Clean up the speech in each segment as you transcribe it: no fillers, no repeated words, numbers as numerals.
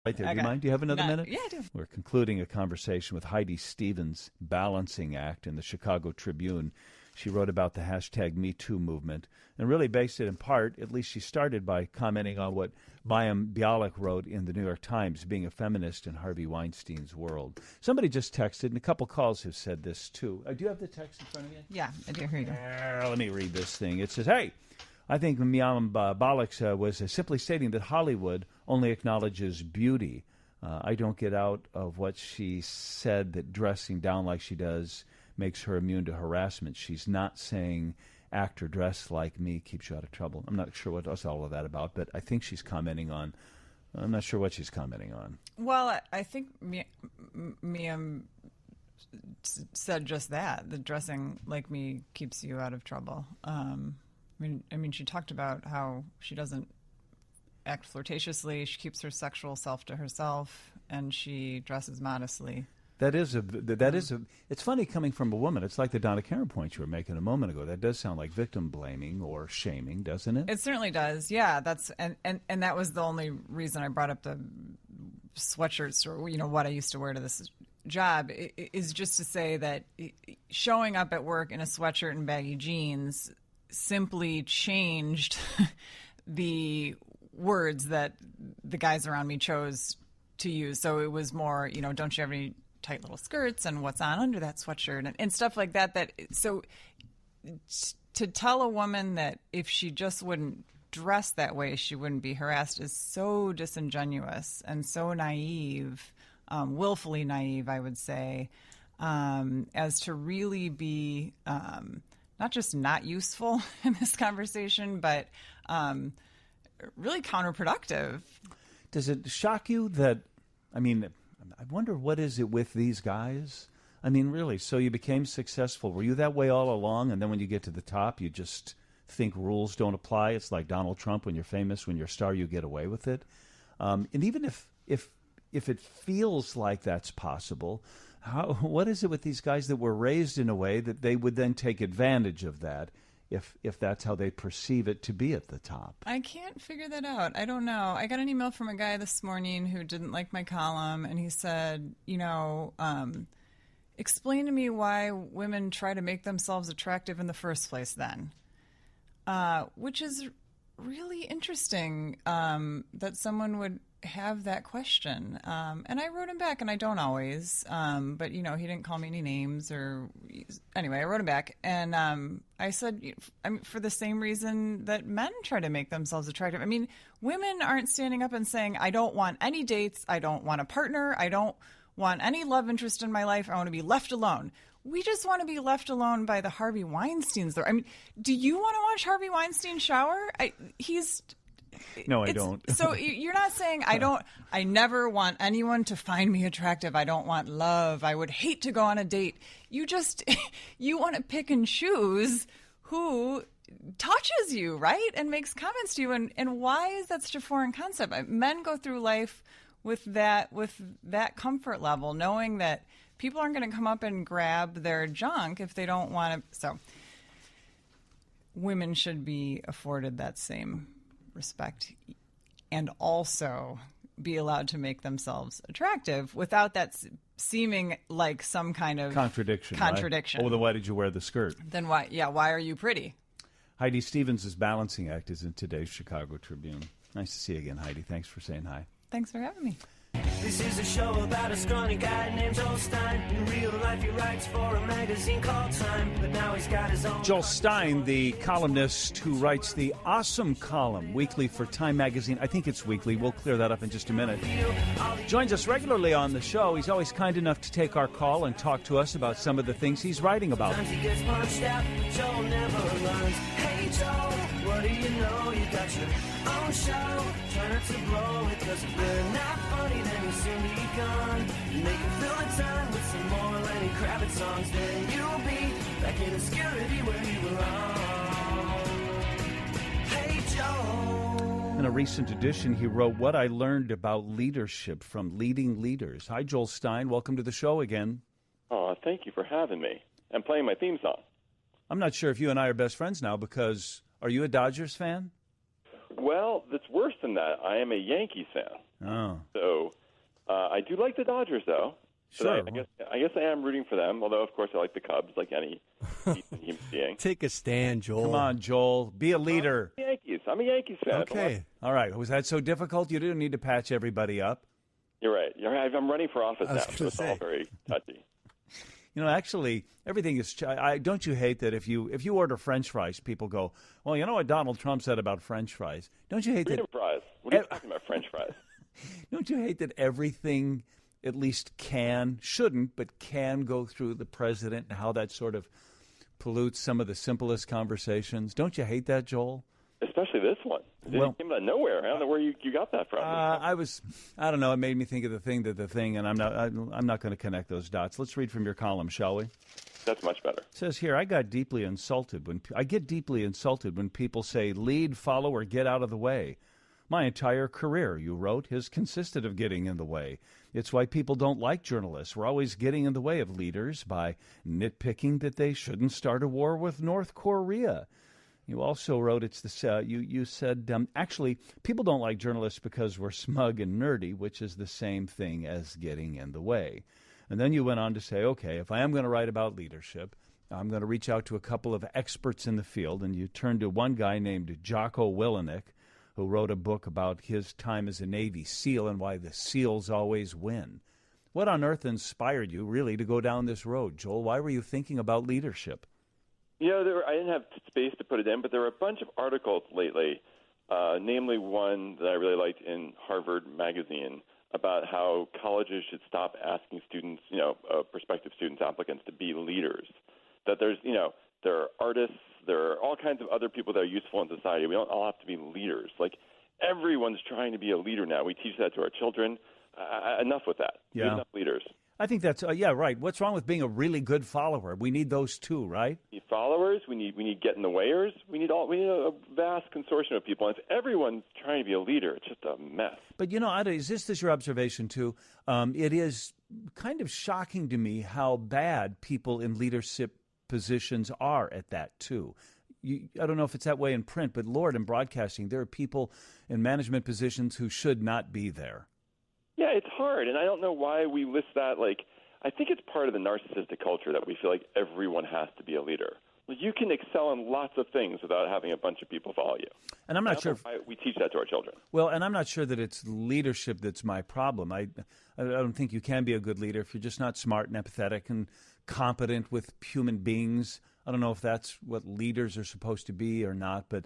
Right there. Do you mind? Do you have another minute? Yeah, I do. We're concluding a conversation with Heidi Stevens' balancing act in the Chicago Tribune. She wrote about the hashtag #MeToo movement and really based it in part, at least she started by commenting on what Mayim Bialik wrote in the New York Times, being a feminist in Harvey Weinstein's world. Somebody just texted, and a couple calls have said this too. Do you have the text in front of you? Yeah, I do. Here you go. Let me read this thing. It says, hey, I think Mayim Bialik was simply stating that Hollywood only acknowledges beauty. I don't get out of what she said that dressing down like she does makes her immune to harassment. She's not saying act or dress like me keeps you out of trouble. I'm not sure what's all of that about, but I think she's commenting on, I'm not sure what she's commenting on. Well, I think Mia said just that dressing like me keeps you out of trouble. I mean, she talked about how she doesn't act flirtatiously. She keeps her sexual self to herself, and she dresses modestly. It's funny coming from a woman. It's like the Donna Karen point you were making a moment ago. That does sound like victim blaming or shaming, doesn't it? It certainly does. Yeah, and that was the only reason I brought up the sweatshirt store, what I used to wear to this job, is just to say that showing up at work in a sweatshirt and baggy jeans simply changed the words that the guys around me chose to use. So it was more, don't you have any tight little skirts and what's on under that sweatshirt and stuff like that. So to tell a woman that if she just wouldn't dress that way, she wouldn't be harassed is so disingenuous and so naive, willfully naive, I would say, as to really be not just not useful in this conversation, but really counterproductive. Does it shock you that, I wonder what is it with these guys? Really, so you became successful. Were you that way all along, and then when you get to the top, you just think rules don't apply? It's like Donald Trump. When you're famous, when you're a star, you get away with it. And even if it feels like that's possible, what is it with these guys that were raised in a way that they would then take advantage of that if that's how they perceive it to be at the top? I can't figure that out. I don't know. I got an email from a guy this morning who didn't like my column, and he said, explain to me why women try to make themselves attractive in the first place then, which is really interesting that someone would have that question. And I wrote him back, and I don't always, but, he didn't call me any names anyway, I wrote him back, and I said, for the same reason that men try to make themselves attractive. Women aren't standing up and saying, I don't want any dates, I don't want a partner, I don't want any love interest in my life, I want to be left alone. We just want to be left alone by the Harvey Weinsteins. Do you want to watch Harvey Weinstein shower? No, I don't. So you're not saying I never want anyone to find me attractive. I don't want love. I would hate to go on a date. You want to pick and choose who touches you, right? And makes comments to you. And why is that such a foreign concept? Men go through life with that comfort level, knowing that people aren't going to come up and grab their junk if they don't want to. So women should be afforded that same respect and also be allowed to make themselves attractive without that seeming like some kind of contradiction. Right? Oh, then why did you wear the skirt? Then why are you pretty? Heidi Stevens' balancing act is in today's Chicago Tribune. Nice to see you again, Heidi. Thanks for saying hi. Thanks for having me. This is a show about a scrawny guy named Joel Stein. In real life, he writes for a magazine called Time, but now he's got his own. Joel Stein, the columnist who writes the Awesome column weekly for Time magazine. I think it's weekly. We'll clear that up in just a minute. Joins us regularly on the show. He's always kind enough to take our call and talk to us about some of the things he's writing about. Sometimes he gets punched out, Joel never learns. Hey Joel, what do you know? You got your own show. Try not to blow it, 'cause if they're not funny, then you'll soon be gone. They can fill the time with some more Lenny Kravitz songs. Then you'll be back in obscurity where you belong. Hey Joel. In a recent edition, he wrote What I Learned About Leadership from Leading Leaders. Hi, Joel Stein. Welcome to the show again. Oh, thank you for having me and playing my theme song. I'm not sure if you and I are best friends now because are you a Dodgers fan? Well, it's worse than that. I am a Yankees fan. Oh, So I do like the Dodgers, though. So sure. I guess I am rooting for them, although, of course, I like the Cubs, like any decent human being. Take a stand, Joel. Come on, Joel. Be a leader. I'm a Yankees fan. Okay. All right. Was that so difficult? You didn't need to patch everybody up. You're right. I'm running for office I now, was so gonna it's all say. very touchy. You know, actually, everything is. Don't you hate that if you order French fries, people go, "Well, you know what Donald Trump said about French fries." Don't you hate Freedom that? fries. What are you talking about, French fries? Don't you hate that everything at least shouldn't, but can go through the president, and how that sort of pollutes some of the simplest conversations? Don't you hate that, Joel? Especially this one. It came out of nowhere. I don't know where you got that from. I don't know. It made me think of the thing, and I'm not going to connect those dots. Let's read from your column, shall we? That's much better. It says here, I get deeply insulted when people say, lead, follow, or get out of the way. My entire career, you wrote, has consisted of getting in the way. It's why people don't like journalists. We're always getting in the way of leaders by nitpicking that they shouldn't start a war with North Korea. You also wrote, you said, actually, people don't like journalists because we're smug and nerdy, which is the same thing as getting in the way. And then you went on to say, okay, if I am going to write about leadership, I'm going to reach out to a couple of experts in the field. And you turned to one guy named Jocko Willenick, who wrote a book about his time as a Navy SEAL and why the SEALs always win. What on earth inspired you, really, to go down this road, Joel? Why were you thinking about leadership? I didn't have space to put it in, but there were a bunch of articles lately, namely one that I really liked in Harvard Magazine about how colleges should stop asking students, prospective students, applicants, to be leaders. That there are artists, there are all kinds of other people that are useful in society. We don't all have to be leaders. Like, everyone's trying to be a leader now. We teach that to our children. Enough with that. Yeah. We have enough leaders. I think that's, right. What's wrong with being a really good follower? We need those too, right? We need followers. We need get in the wayers. We need a vast consortium of people. And if everyone's trying to be a leader, it's just a mess. But, Ida, is this your observation too? It is kind of shocking to me how bad people in leadership positions are at that too. I don't know if it's that way in print, but Lord, in broadcasting, there are people in management positions who should not be there. Yeah, it's hard, and I don't know why we list that. I think it's part of the narcissistic culture that we feel like everyone has to be a leader. You can excel in lots of things without having a bunch of people follow you. And I'm not sure why we teach that to our children. Well, and I'm not sure that it's leadership that's my problem. I don't think you can be a good leader if you're just not smart and empathetic and competent with human beings. I don't know if that's what leaders are supposed to be or not, but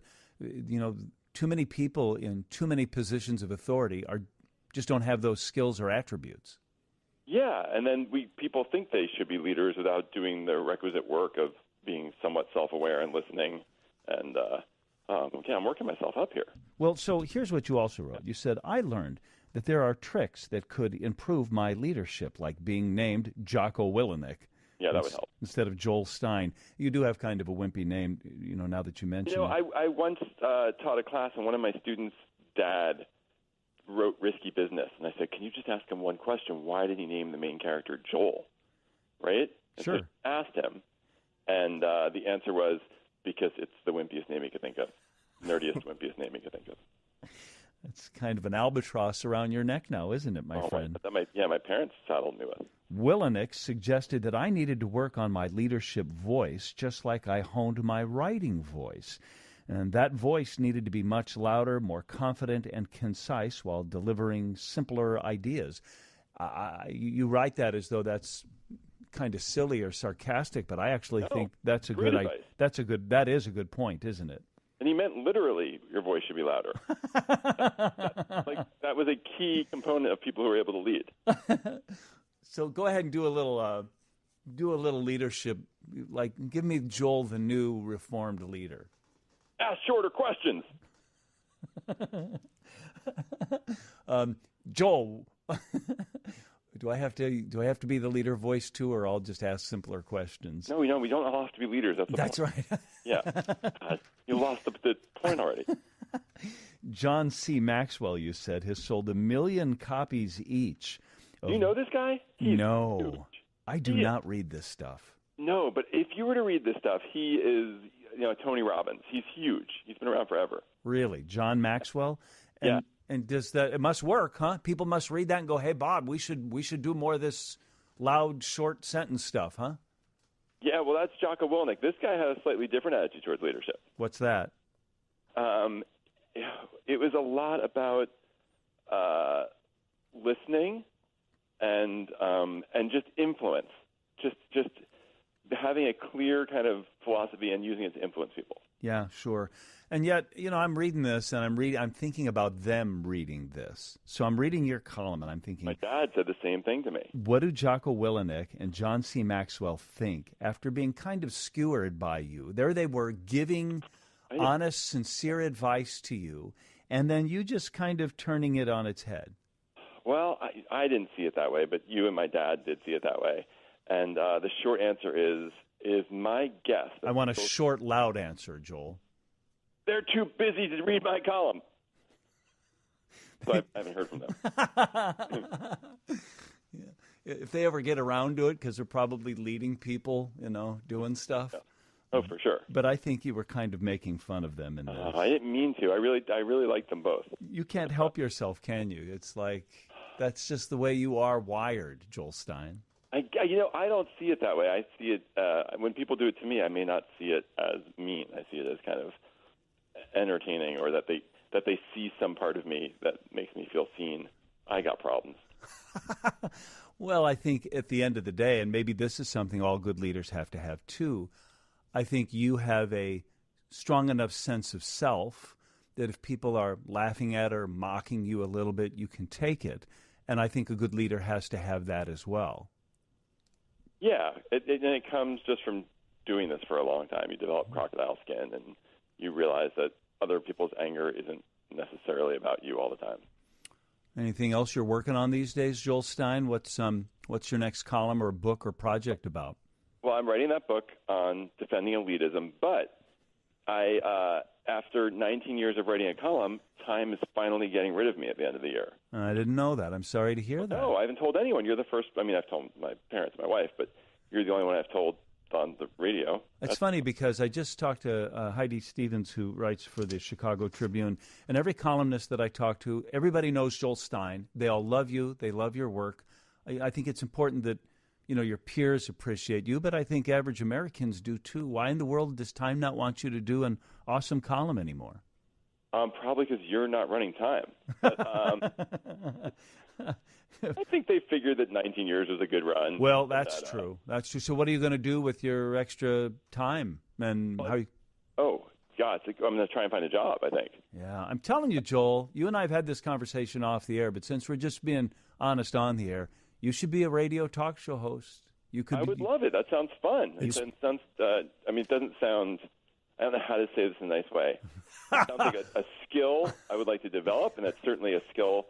too many people in too many positions of authority just don't have those skills or attributes. Yeah, and then people think they should be leaders without doing the requisite work of being somewhat self-aware and listening. And I'm working myself up here. Well, so here's what you also wrote. You said, I learned that there are tricks that could improve my leadership, like being named Jocko Willenick. Yeah, that would help. Instead of Joel Stein. You do have kind of a wimpy name, now that you mention it. I once taught a class, and one of my students' dad wrote Risky Business. And I said, can you just ask him one question? Why did he name the main character Joel? Right? And Sure. So I asked him, and the answer was, because it's the wimpiest name he could think of. Nerdiest, wimpiest name he could think of. It's kind of an albatross around your neck now, isn't it, my friend? My parents saddled me with. Willenick suggested that I needed to work on my leadership voice just like I honed my writing voice. And that voice needed to be much louder, more confident, and concise while delivering simpler ideas. You write that as though that's kind of silly or sarcastic, but I actually think that's a good advice. That is a good point, isn't it? And he meant literally your voice should be louder. That was a key component of people who were able to lead. So go ahead and do a little leadership. Give me Joel, the new reformed leader. Ask shorter questions. Joel, do I have to be the leader voice too, or I'll just ask simpler questions? No, we don't all have to be leaders. That's right. Yeah, you lost the point already. John C. Maxwell, you said, has sold 1 million copies each. Do you know this guy? No, huge. I do not read this stuff. No, but if you were to read this stuff, he is, Tony Robbins. He's huge. He's been around forever. Really? John Maxwell? Yeah. And does that? It must work, huh? People must read that and go, "Hey, Bob, we should do more of this loud, short sentence stuff, huh?" Yeah, well, that's Jocko Willink. This guy had a slightly different attitude towards leadership. What's that? It was a lot about listening and just influence, just having a clear kind of philosophy and using it to influence people. Yeah, sure. And yet, I'm reading this and I'm thinking about them reading this. So I'm reading your column and I'm thinking, my dad said the same thing to me. What do Jocko Willink and John C. Maxwell think after being kind of skewered by you? There they were giving honest, sincere advice to you, and then you just kind of turning it on its head. Well, I didn't see it that way, but you and my dad did see it that way. And the short answer is my guess. I want a short, loud answer, Joel. They're too busy to read my column. So I haven't heard from them. Yeah. If they ever get around to it, because they're probably leading people, doing stuff. Yeah. Oh, for sure. But I think you were kind of making fun of them in this. I didn't mean to. I really like them both. You can't help yourself, can you? It's like that's just the way you are wired, Joel Stein. I don't see it that way. I see it when people do it to me. I may not see it as mean. I see it as kind of entertaining, or that they see some part of me that makes me feel seen. I got problems. Well, I think at the end of the day, and maybe this is something all good leaders have to have too, I think you have a strong enough sense of self that if people are laughing at or mocking you a little bit, you can take it. And I think a good leader has to have that as well. Yeah, it comes just from doing this for a long time. You develop crocodile skin, and you realize that other people's anger isn't necessarily about you all the time. Anything else you're working on these days, Joel Stein? What's your next column or book or project about? Well, I'm writing that book on defending elitism, but after 19 years of writing a column, time is finally getting rid of me at the end of the year. I didn't know that. I'm sorry to hear that. No, I haven't told anyone. You're the first. I mean, I've told my parents, my wife, but you're the only one I've told on the radio. It's funny because I just talked to Heidi Stevens, who writes for the Chicago Tribune, and every columnist that I talk to, everybody knows Joel Stein. They all love you. They love your work. I think it's important that your peers appreciate you, but I think average Americans do too. Why in the world does Time not want you to do an awesome column anymore? Probably because you're not running Time. But, I think they figured that 19 years was a good run. Well, that's true. That's true. So what are you going to do with your extra time? And Oh, God, I'm going to try and find a job, I think. Yeah, I'm telling you, Joel, you and I have had this conversation off the air, but since we're just being honest on the air, you should be a radio talk show host. I would love it. That sounds fun. It doesn't sound, I don't know how to say this in a nice way. It sounds like a skill I would like to develop, and that's certainly a skill,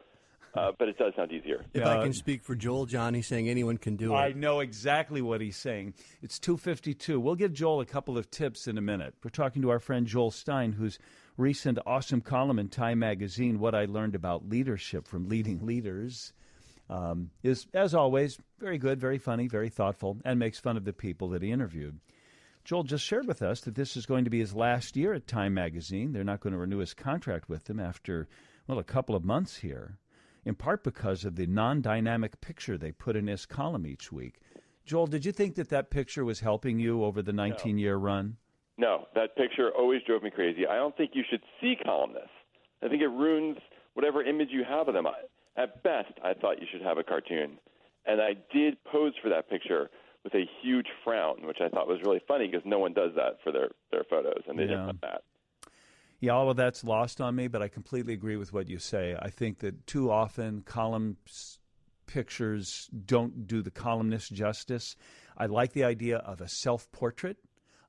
but it does sound easier. If I can speak for Joel, John, he's saying anyone can do it. I know exactly what he's saying. It's 2:52. We'll give Joel a couple of tips in a minute. We're talking to our friend Joel Stein, whose recent awesome column in Time magazine, What I Learned About Leadership from Leading Leaders, is, as always, very good, very funny, very thoughtful, and makes fun of the people that he interviewed. Joel just shared with us that this is going to be his last year at Time magazine. They're not going to renew his contract with him after, a couple of months here, in part because of the non-dynamic picture they put in his column each week. Joel, did you think that picture was helping you over the 19-year run? No, that picture always drove me crazy. I don't think you should see columnists. I think it ruins whatever image you have of them. At best, I thought you should have a cartoon. And I did pose for that picture with a huge frown, which I thought was really funny because no one does that for their photos, and they didn't want that. Yeah, all of that's lost on me, but I completely agree with what you say. I think that too often column pictures don't do the columnist justice. I like the idea of a self-portrait.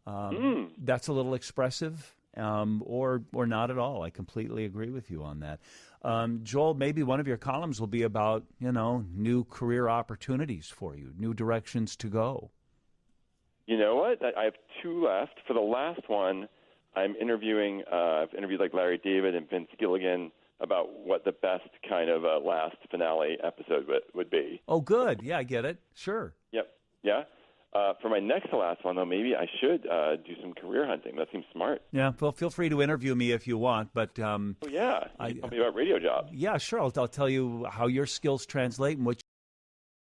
That's a little expressive, or not at all. I completely agree with you on that. Joel, maybe one of your columns will be about, new career opportunities for you, new directions to go. You know what? I have two left. For the last one, I'm interviewing, I've interviewed like Larry David and Vince Gilligan about what the best kind of last finale episode would be. Oh, good. Yeah, I get it. Sure. Yep. Yeah. For my next to last one, though, maybe I should do some career hunting. That seems smart. Yeah, well, feel free to interview me if you want, but Oh, yeah. You tell me about radio jobs. yeah, sure. I'll tell you how your skills translate and what